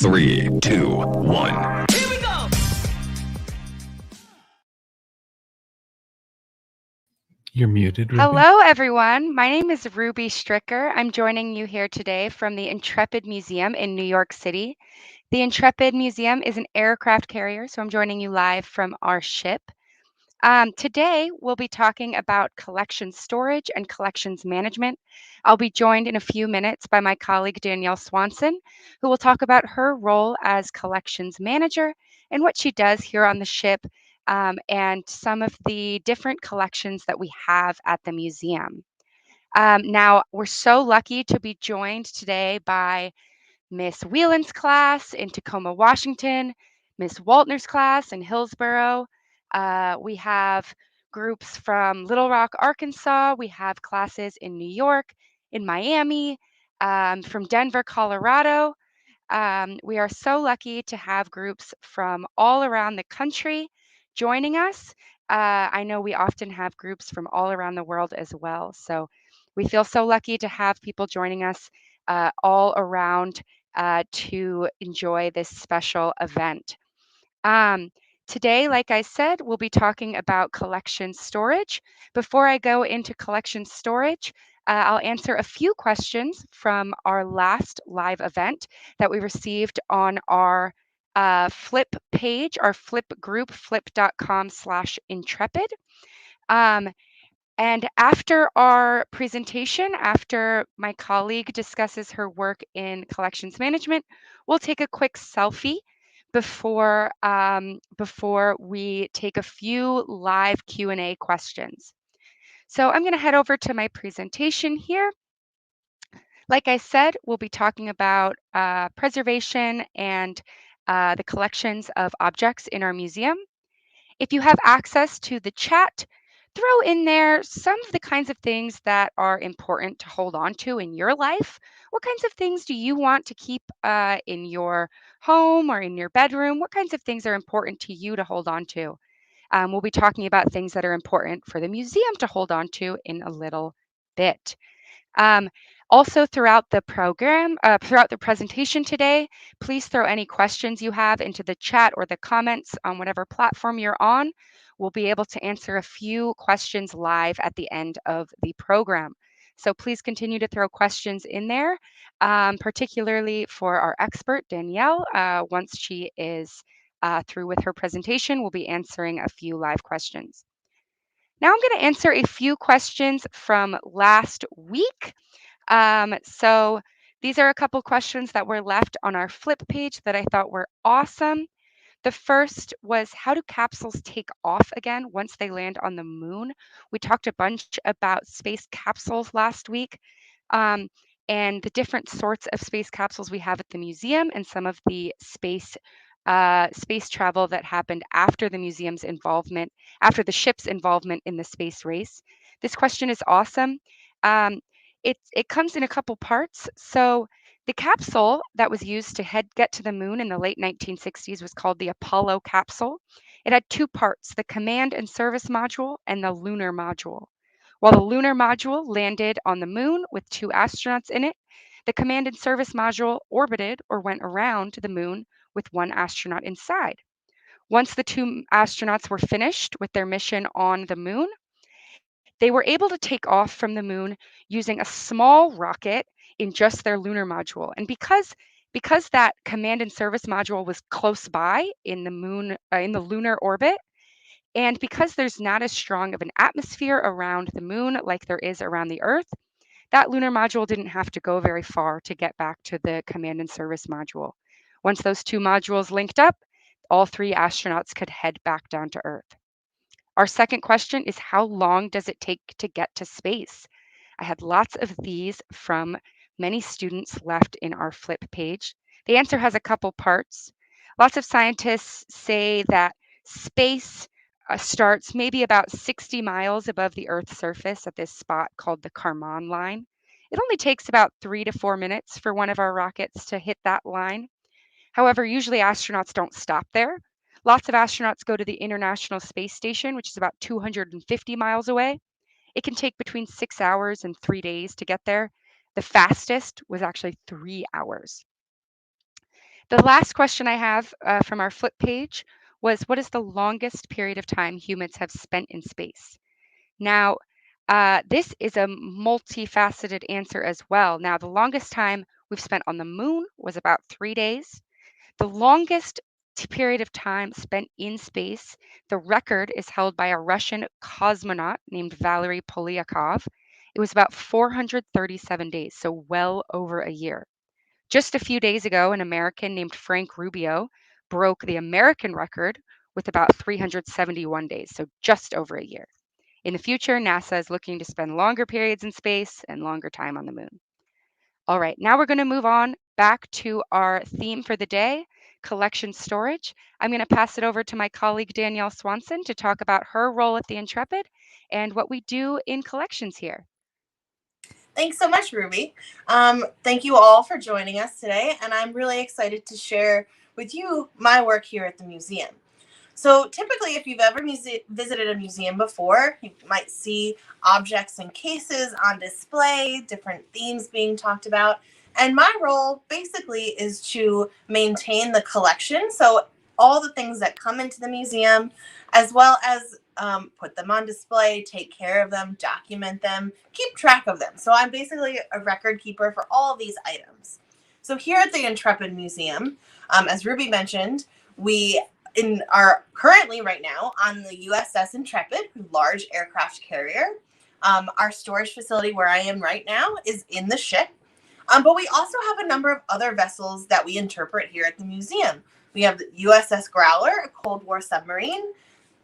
3, 2, 1. Here we go! You're muted, Ruby. Hello, everyone. My name is Ruby Stricker. I'm joining you here today from the Intrepid Museum in New York City. The Intrepid Museum is an aircraft carrier, so I'm joining you live from our ship. Today, we'll be talking about collection storage and collections management. I'll be joined in a few minutes by my colleague Danielle Swanson, who will talk about her role as collections manager and what she does here on the ship, and some of the different collections that we have at the museum. Now, we're so lucky to be joined today by Miss Whelan's class in Tacoma, Washington, Miss Waltner's class in Hillsboro. We have groups from Little Rock, Arkansas. We have classes in New York, in Miami, from Denver, Colorado. We are so lucky to have groups from all around the country joining us. I know we often have groups from all around the world as well. So we feel so lucky to have people joining us all around to enjoy this special event. Today, like I said, we'll be talking about collection storage. Before I go into collection storage, I'll answer a few questions from our last live event that we received on our Flip page, our Flip group, flip.com/intrepid. And after our presentation, after my colleague discusses her work in collections management, we'll take a quick selfie before we take a few live Q&A questions. So I'm going to head over to my presentation here. Like I said, we'll be talking about preservation and the collections of objects in our museum. If you have access to the chat, throw in there some of the kinds of things that are important to hold on to in your life. What kinds of things do you want to keep in your home or in your bedroom? What kinds of things are important to you to hold on to? We'll be talking about things that are important for the museum to hold on to in a little bit. Also, throughout the program, throughout the presentation today, please throw any questions you have into the chat or the comments on whatever platform you're on. We'll be able to answer a few questions live at the end of the program. So please continue to throw questions in there, particularly for our expert, Danielle. Once she is through with her presentation, we'll be answering a few live questions. Now I'm going to answer a few questions from last week. So these are a couple questions that were left on our Flip page that I thought were awesome. The first was, how do capsules take off again once they land on the moon? We talked a bunch about space capsules last week, and the different sorts of space capsules we have at the museum and some of the space travel that happened after the museum's involvement, after the ship's involvement in the space race. This question is awesome. It comes in a couple parts. So the capsule that was used to get to the moon in the late 1960s was called the Apollo capsule. It had two parts, the command and service module and the lunar module. While the lunar module landed on the moon with 2 astronauts in it, the command and service module orbited or went around the moon with 1 astronaut inside. Once the 2 astronauts were finished with their mission on the moon, they were able to take off from the moon using a small rocket in just their lunar module. And because that command and service module was close by in the lunar orbit, and because there's not as strong of an atmosphere around the moon like there is around the Earth, that lunar module didn't have to go very far to get back to the command and service module. Once those 2 modules linked up, all 3 astronauts could head back down to Earth. Our second question is, how long does it take to get to space? I had lots of these from many students left in our Flip page. The answer has a couple parts. Lots of scientists say that space starts maybe about 60 miles above the Earth's surface at this spot called the Kármán line. It only takes about 3 to 4 minutes for one of our rockets to hit that line. However, usually astronauts don't stop there. Lots of astronauts go to the International Space Station, which is about 250 miles away. It can take between 6 hours and 3 days to get there. The fastest was actually 3 hours. The last question I have from our flip page was, what is the longest period of time humans have spent in space? Now, this is a multifaceted answer as well. Now, the longest time we've spent on the moon was about 3 days. The longest period of time spent in space, the record is held by a Russian cosmonaut named Valery Polyakov. It was about 437 days, so well over a year. Just a few days ago, an American named Frank Rubio broke the American record with about 371 days, so just over a year. In the future, NASA is looking to spend longer periods in space and longer time on the moon. All right, now we're going to move on back to our theme for the day, collection storage. I'm going to pass it over to my colleague Danielle Swanson to talk about her role at the Intrepid and what we do in collections here. Thanks so much, Ruby. Thank you all for joining us today, and I'm really excited to share with you my work here at the museum. So typically, if you've ever visited a museum before, you might see objects and cases on display, different themes being talked about. And my role basically is to maintain the collection. So all the things that come into the museum, as well as put them on display, take care of them, document them, keep track of them. So I'm basically a record keeper for all of these items. So here at the Intrepid Museum, as Ruby mentioned, we are currently right now on the USS Intrepid, large aircraft carrier. Our storage facility where I am right now is in the ship. But we also have a number of other vessels that we interpret here at the museum. We have the USS Growler, a Cold War submarine,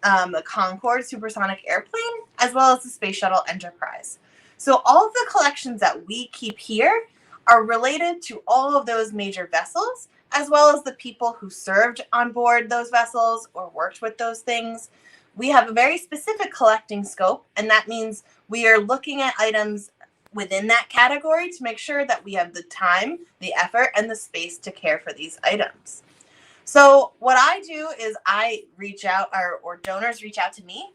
the Concorde supersonic airplane, as well as the Space Shuttle Enterprise. So all of the collections that we keep here are related to all of those major vessels, as well as the people who served on board those vessels or worked with those things. We have a very specific collecting scope, and that means we are looking at items within that category to make sure that we have the time, the effort, and the space to care for these items. So what I do is I reach out, or donors reach out to me.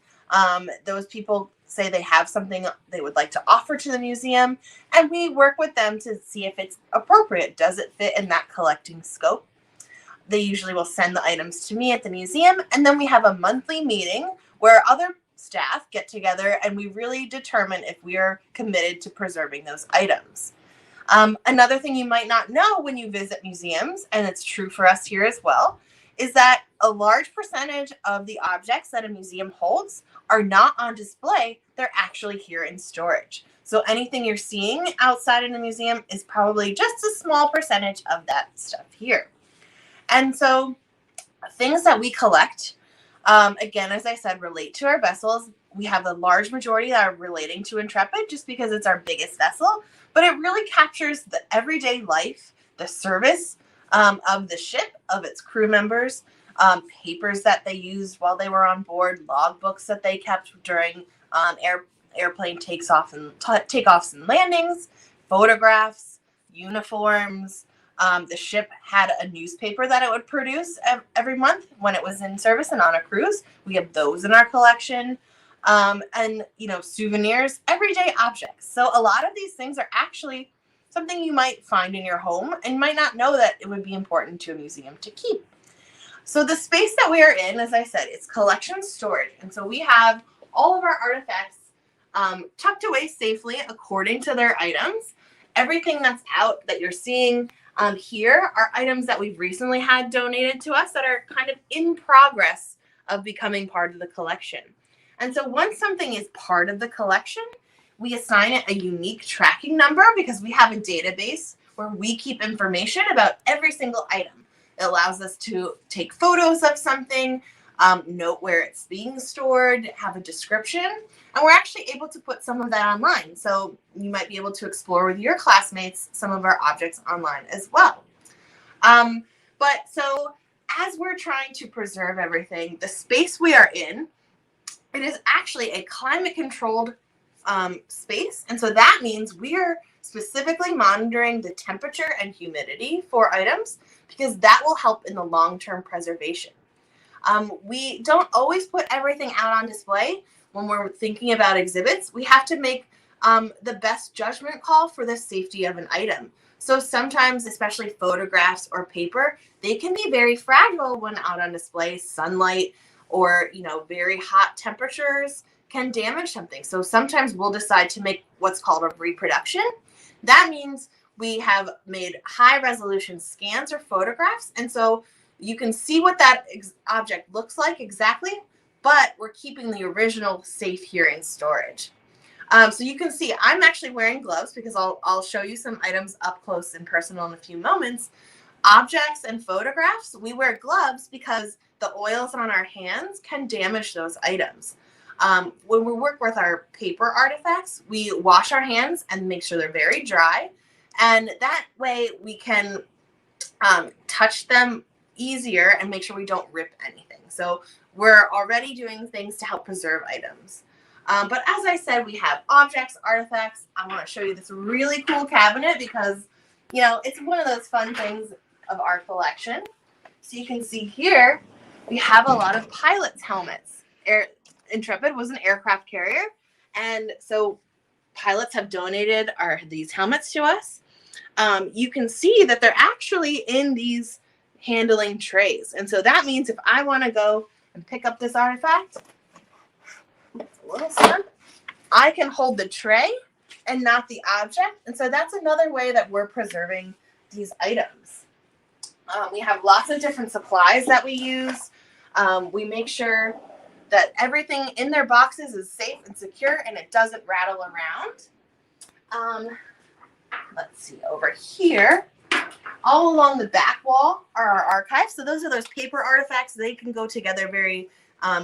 Those people say they have something they would like to offer to the museum, and we work with them to see if it's appropriate. Does it fit in that collecting scope? They usually will send the items to me at the museum, and then we have a monthly meeting where other staff get together and we really determine if we are committed to preserving those items. Another thing you might not know when you visit museums, and it's true for us here as well, is that a large percentage of the objects that a museum holds are not on display. They're actually here in storage. So anything you're seeing outside in the museum is probably just a small percentage of that stuff here. And so things that we collect, again, as I said, relate to our vessels. We have a large majority that are relating to Intrepid just because it's our biggest vessel, but it really captures the everyday life, the service of the ship, of its crew members, papers that they used while they were on board, logbooks that they kept during airplane takeoffs and landings, photographs, uniforms. The ship had a newspaper that it would produce every month when it was in service and on a cruise. We have those in our collection. And, souvenirs, everyday objects. So a lot of these things are actually something you might find in your home and might not know that it would be important to a museum to keep. So the space that we are in, as I said, it's collection storage. And so we have all of our artifacts tucked away safely according to their items. Everything that's out that you're seeing here are items that we've recently had donated to us that are kind of in progress of becoming part of the collection. And so once something is part of the collection, we assign it a unique tracking number because we have a database where we keep information about every single item. It allows us to take photos of something, note where it's being stored, have a description, and we're actually able to put some of that online. So you might be able to explore with your classmates some of our objects online as well. But so as we're trying to preserve everything, the space we are in, it is actually a climate-controlled space. And so that means we're specifically monitoring the temperature and humidity for items because that will help in the long-term preservation. We don't always put everything out on display. When we're thinking about exhibits, we have to make the best judgment call for the safety of an item. So sometimes, especially photographs or paper, they can be very fragile when out on display. Sunlight or, very hot temperatures can damage something. So sometimes we'll decide to make what's called a reproduction. That means we have made high resolution scans or photographs. And so you can see what that object looks like exactly, but we're keeping the original safe here in storage. So you can see I'm actually wearing gloves because I'll show you some items up close and personal in a few moments. Objects and photographs, we wear gloves because the oils on our hands can damage those items. When we work with our paper artifacts, we wash our hands and make sure they're very dry. And that way we can touch them easier and make sure we don't rip anything. So we're already doing things to help preserve items. But as I said, we have objects, artifacts. I want to show you this really cool cabinet because, it's one of those fun things of our collection. So you can see here, we have a lot of pilots' helmets. Intrepid was an aircraft carrier. And so pilots have donated these helmets to us. You can see that they're actually in these handling trays. And so that means if I want to go and pick up this artifact, it's a little snug, I can hold the tray and not the object. And so that's another way that we're preserving these items. We have lots of different supplies that we use. We make sure that everything in their boxes is safe and secure and it doesn't rattle around. Let's see, over here, all along the back wall are our archives. So those are those paper artifacts. They can go together very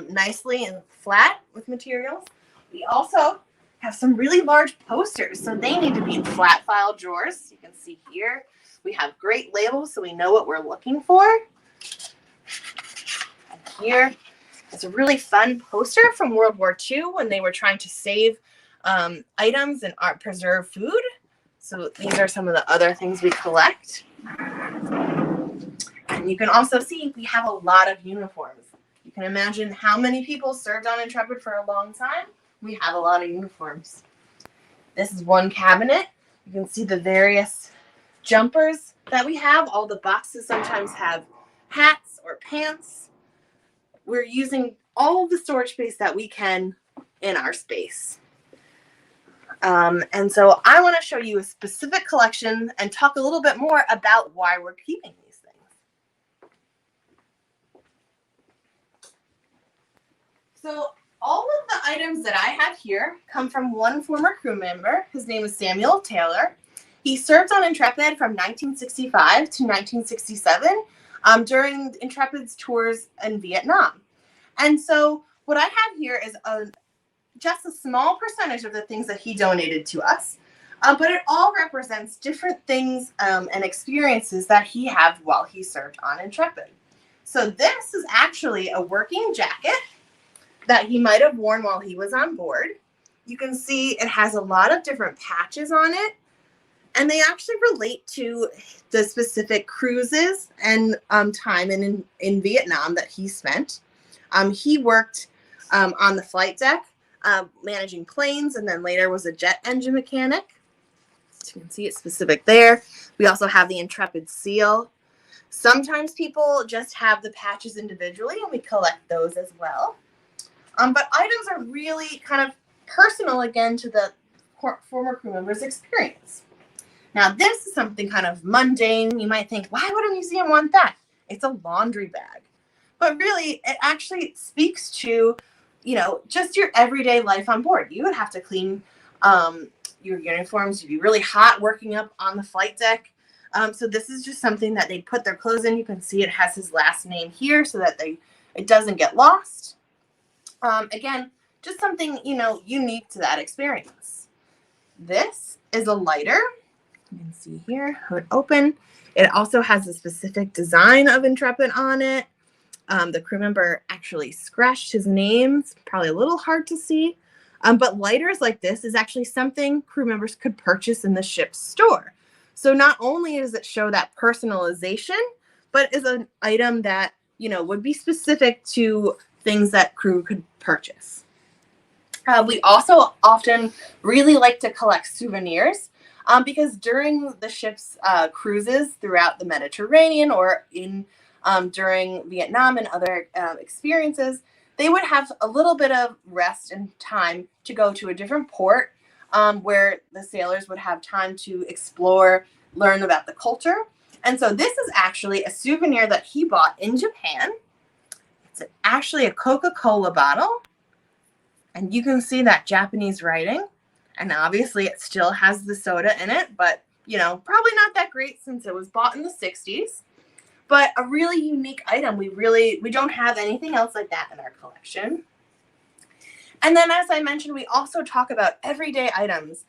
nicely and flat with materials. We also have some really large posters, so they need to be in flat file drawers. You can see here we have great labels so we know what we're looking for. And here is a really fun poster from World War II when they were trying to save items and preserve food. So these are some of the other things we collect. And you can also see we have a lot of uniforms. You can imagine how many people served on Intrepid for a long time. We have a lot of uniforms. This is one cabinet. You can see the various jumpers that we have. All the boxes sometimes have hats or pants. We're using all of the storage space that we can in our space. And so I want to show you a specific collection and talk a little bit more about why we're keeping these things. So all of the items that I have here come from one former crew member. His name is Samuel Taylor. He served on Intrepid from 1965 to 1967 during Intrepid's tours in Vietnam. And so what I have here is just a small percentage of the things that he donated to us, but it all represents different things and experiences that he had while he served on Intrepid. So this is actually a working jacket that he might have worn while he was on board. You can see it has a lot of different patches on it, and they actually relate to the specific cruises and time in Vietnam that he spent. He worked on the flight deck, managing planes, and then later was a jet engine mechanic. So you can see it's specific there. We also have the Intrepid seal. Sometimes people just have the patches individually, and we collect those as well. But items are really kind of personal, again, to the former crew member's experience. Now, this is something kind of mundane. You might think, why would a museum want that? It's a laundry bag. But really, it actually speaks to just your everyday life on board. You would have to clean your uniforms. You'd be really hot working up on the flight deck. So this is just something that they put their clothes in. You can see it has his last name here so that it doesn't get lost. Again, just something, unique to that experience. This is a lighter. You can see here, hood open. It also has a specific design of Intrepid on it. The crew member actually scratched his name. It's probably a little hard to see. But lighters like this is actually something crew members could purchase in the ship's store. So not only does it show that personalization, but is an item that, would be specific to things that crew could purchase. We also often really like to collect souvenirs. because during the ship's cruises throughout the Mediterranean or during Vietnam and other experiences, they would have a little bit of rest and time to go to a different port where the sailors would have time to explore, learn about the culture. And so this is actually a souvenir that he bought in Japan. It's actually a Coca-Cola bottle. And you can see that Japanese writing. And obviously it still has the soda in it, but, probably not that great since it was bought in the 60s. But a really unique item. We don't have anything else like that in our collection. And then, as I mentioned, we also talk about everyday items.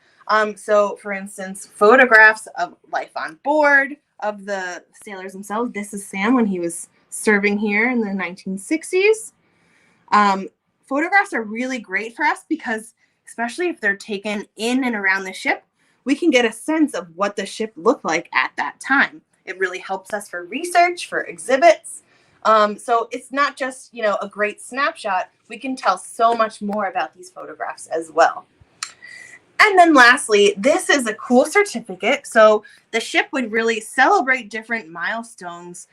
So, for instance, photographs of life on board, of the sailors themselves. This is Sam when he was serving here in the 1960s. Photographs are really great for us because, especially if they're taken in and around the ship, we can get a sense of what the ship looked like at that time. It really helps us for research, for exhibits. So it's not just, a great snapshot. We can tell so much more about these photographs as well. And then lastly, this is a cool certificate. So the ship would really celebrate different milestones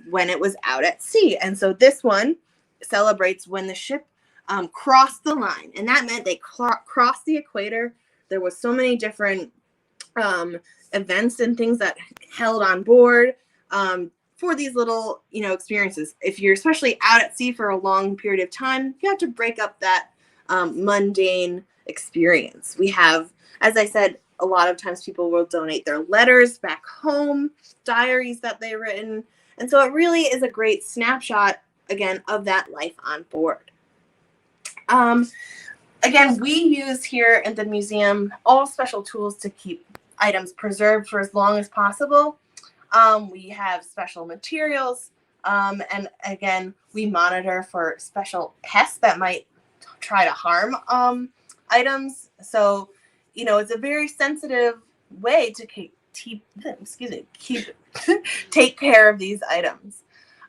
when it was out at sea. And so this one celebrates when the ship crossed the line. And that meant they crossed the equator. There was so many different events and things that held on board for these little, experiences. If you're especially out at sea for a long period of time, you have to break up that mundane experience. We have, as I said, a lot of times people will donate their letters back home, diaries that they've written. And so it really is a great snapshot, again, of that life on board. Again, we use here at the museum all special tools to keep items preserved for as long as possible. We have special materials, and again, we monitor for special pests that might try to harm items. So, it's a very sensitive way to take care of these items.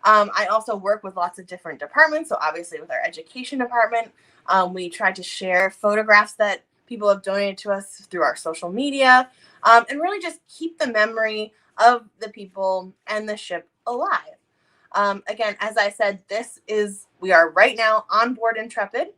I also work with lots of different departments. So obviously with our education department, we try to share photographs that people have donated to us through our social media, and really just keep the memory of the people and the ship alive. Again, as I said, we are right now on board Intrepid.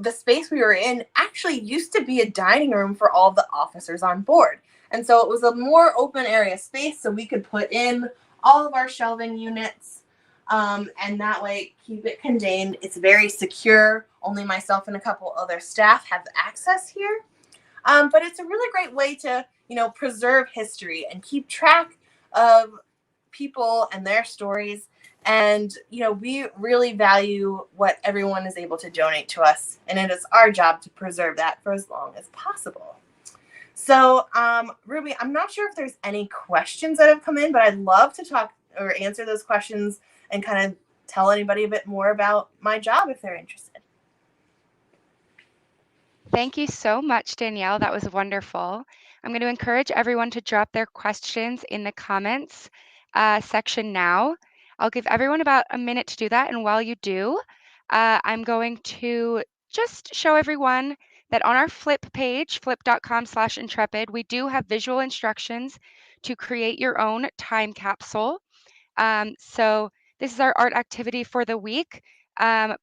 The space we were in actually used to be a dining room for all the officers on board. And so it was a more open area space so we could put in all of our shelving units, and that way keep it contained. It's very secure. Only myself and a couple other staff have access here. But it's a really great way to, preserve history and keep track of people and their stories. And, we really value what everyone is able to donate to us. And it is our job to preserve that for as long as possible. So, Ruby, I'm not sure if there's any questions that have come in, but I'd love to talk or answer those questions and kind of tell anybody a bit more about my job if they're interested. Thank you so much, Danielle. That was wonderful. I'm going to encourage everyone to drop their questions in the comments section now. I'll give everyone about a minute to do that. And while you do, I'm going to just show everyone that on our flip page, flip.com/intrepid, we do have visual instructions to create your own time capsule. So this is our art activity for the week.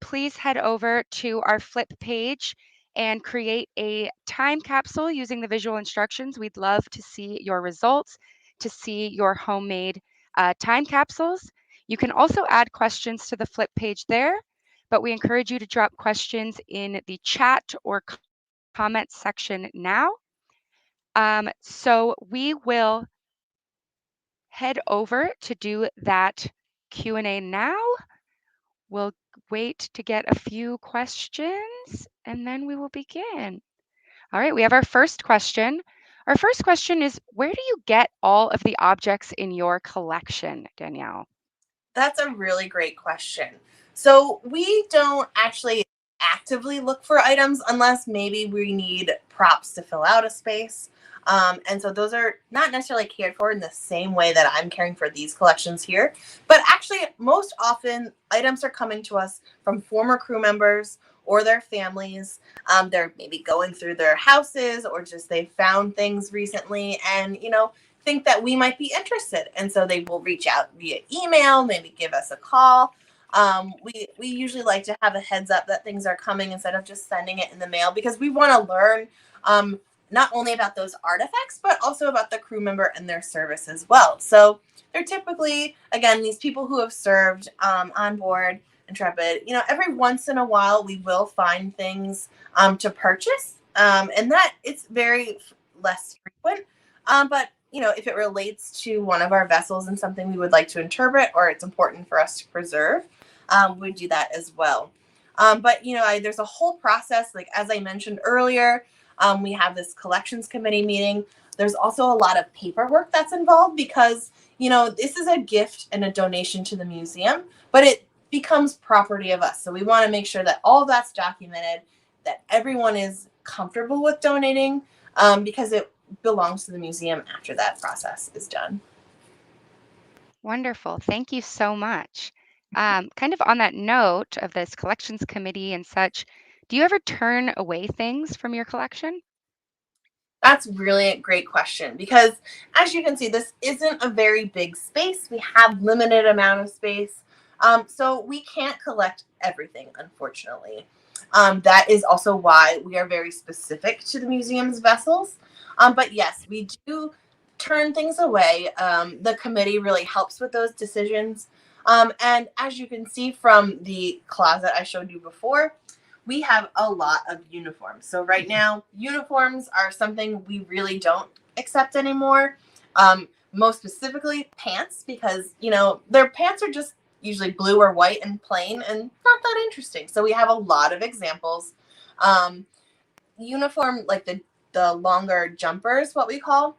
Please head over to our flip page and create a time capsule using the visual instructions. We'd love to see your results, to see your homemade time capsules. You can also add questions to the flip page there, but we encourage you to drop questions in the chat or comments section now. So we will head over to do that Q&A now. We'll wait to get a few questions and then we will begin. All right, we have our first question. Our first question is, where do you get all of the objects in your collection, Danielle? That's a really great question. So we don't actually actively look for items unless maybe we need props to fill out a space. And so those are not necessarily cared for in the same way that I'm caring for these collections here. But actually, most often, items are coming to us from former crew members or their families. They're maybe going through their houses, or just they found things recently and, think that we might be interested. And so they will reach out via email, maybe give us a call. We usually like to have a heads up that things are coming instead of just sending it in the mail, because we want to learn not only about those artifacts, but also about the crew member and their service as well. So they're typically, again, these people who have served on board Intrepid. Every once in a while we will find things to purchase, and that it's very less frequent. But if it relates to one of our vessels and something we would like to interpret, or it's important for us to preserve, we do that as well. But there's a whole process. Like as I mentioned earlier, we have this collections committee meeting. There's also a lot of paperwork that's involved, because this is a gift and a donation to the museum, but it becomes property of us. So we want to make sure that all of that's documented, that everyone is comfortable with donating, because it belongs to the museum after that process is done. Wonderful. Thank you so much. Kind of on that note of this collections committee and such, do you ever turn away things from your collection? That's really a great question, because as you can see, this isn't a very big space. We have limited amount of space. So we can't collect everything, unfortunately. That is also why we are very specific to the museum's vessels. But yes, we do turn things away. The committee really helps with those decisions. And as you can see from the closet I showed you before, we have a lot of uniforms. So right now, uniforms are something we really don't accept anymore. Most specifically, pants, because, their pants are just usually blue or white and plain and not that interesting. So we have a lot of examples. Uniform, like the longer jumpers, what we call,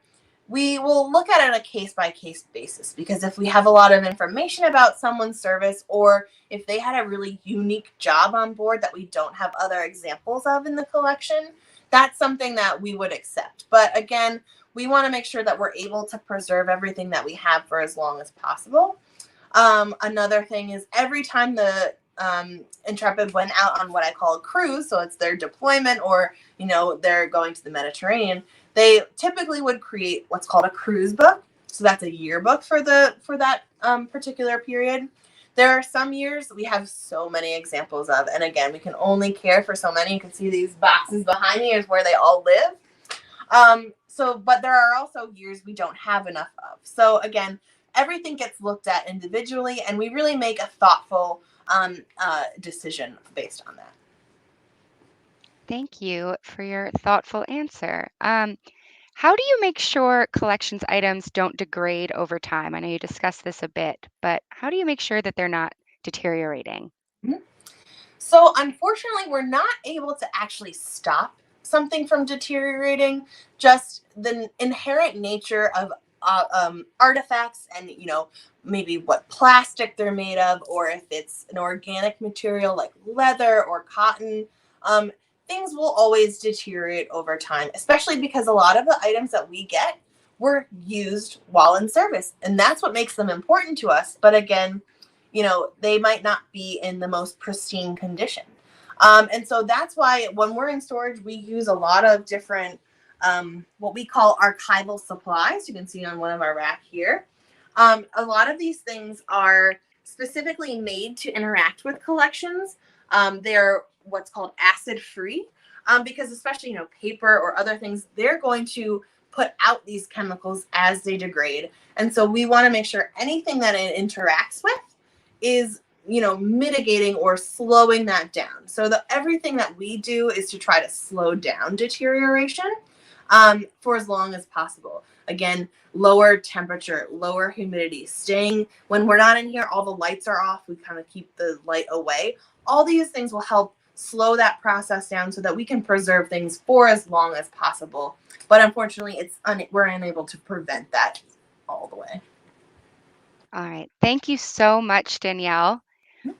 we will look at it on a case-by-case basis, because if we have a lot of information about someone's service, or if they had a really unique job on board that we don't have other examples of in the collection, that's something that we would accept. But again, we want to make sure that we're able to preserve everything that we have for as long as possible. Another thing is, every time the Intrepid went out on what I call a cruise, so it's their deployment, or they're going to the Mediterranean, they typically would create what's called a cruise book. So that's a yearbook for that particular period. There are some years we have so many examples of, and again, we can only care for so many. You can see these boxes behind me is where they all live. But there are also years we don't have enough of. So again, everything gets looked at individually, and we really make a thoughtful decision based on that. Thank you for your thoughtful answer. How do you make sure collections items don't degrade over time? I know you discussed this a bit, but how do you make sure that they're not deteriorating? Mm-hmm. So unfortunately, we're not able to actually stop something from deteriorating. Just the inherent nature of artifacts, and maybe what plastic they're made of, or if it's an organic material like leather or cotton, things will always deteriorate over time, especially because a lot of the items that we get were used while in service, and that's what makes them important to us. But again, they might not be in the most pristine condition. And so that's why when we're in storage, we use a lot of different what we call archival supplies. You can see on one of our rack here. A lot of these things are specifically made to interact with collections. They're what's called acid free, because especially, paper or other things, they're going to put out these chemicals as they degrade. And so we want to make sure anything that it interacts with is, mitigating or slowing that down. So everything that we do is to try to slow down deterioration for as long as possible. Again, lower temperature, lower humidity, when we're not in here, all the lights are off. We kind of keep the light away. All these things will help slow that process down so that we can preserve things for as long as possible. But unfortunately, we're unable to prevent that all the way. All right. Thank you so much, Danielle.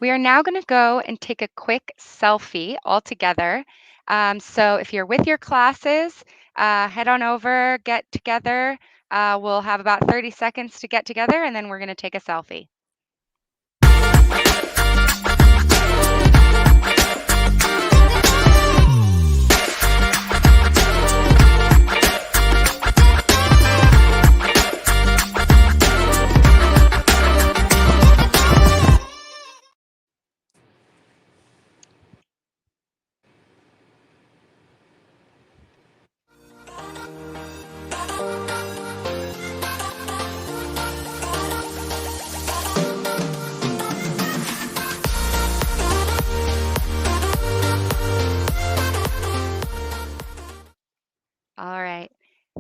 We are now going to go and take a quick selfie all together. So if you're with your classes, head on over, get together. We'll have about 30 seconds to get together, and then we're going to take a selfie.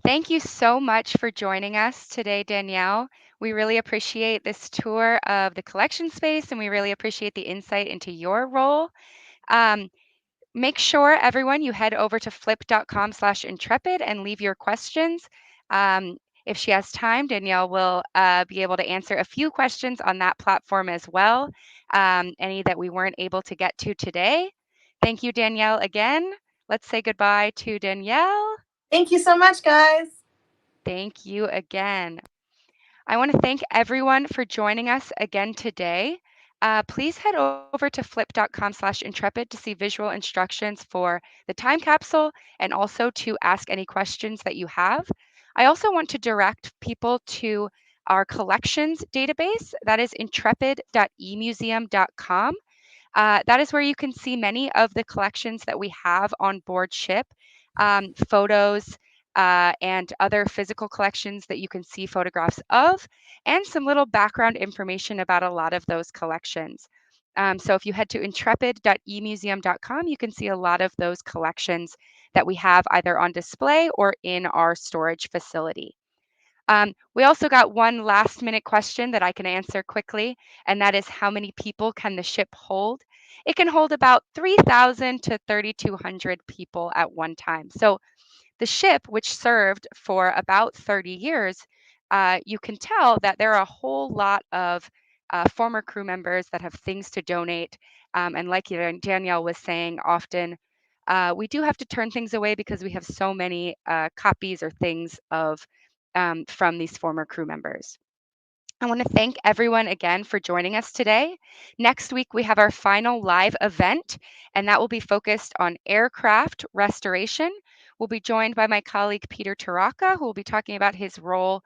Thank you so much for joining us today, Danielle. We really appreciate this tour of the collection space, and we really appreciate the insight into your role. Um, Make sure, everyone, you head over to flip.com/intrepid and leave your questions. If she has time, Danielle will be able to answer a few questions on that platform as well, any that we weren't able to get to today. Thank you, Danielle, again. Let's say goodbye to Danielle. Thank you so much, guys. Thank you again. I want to thank everyone for joining us again today. Please head over to flip.com/intrepid to see visual instructions for the time capsule and also to ask any questions that you have. I also want to direct people to our collections database. That is intrepid.emuseum.com. That is where you can see many of the collections that we have on board ship, photos, and other physical collections that you can see photographs of, and some little background information about a lot of those collections. So if you head to intrepid.emuseum.com, you can see a lot of those collections that we have either on display or in our storage facility. We also got one last minute question that I can answer quickly, and that is how many people can the ship hold? It can hold about 3,000 to 3,200 people at one time. So the ship, which served for about 30 years, you can tell that there are a whole lot of former crew members that have things to donate. And like Danielle was saying, often we do have to turn things away because we have so many copies or things of from these former crew members. I want to thank everyone again for joining us today. Next week, we have our final live event, and that will be focused on aircraft restoration. We'll be joined by my colleague Peter Taraka, who will be talking about his role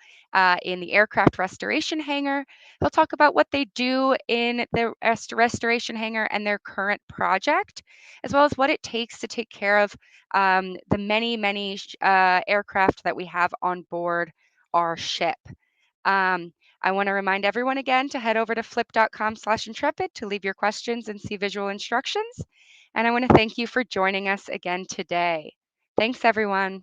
in the aircraft restoration hangar. He'll talk about what they do in the restoration hangar and their current project, as well as what it takes to take care of the many aircraft that we have on board our ship. I want to remind everyone again to head over to flip.com/intrepid to leave your questions and see visual instructions. And I want to thank you for joining us again today. Thanks, everyone.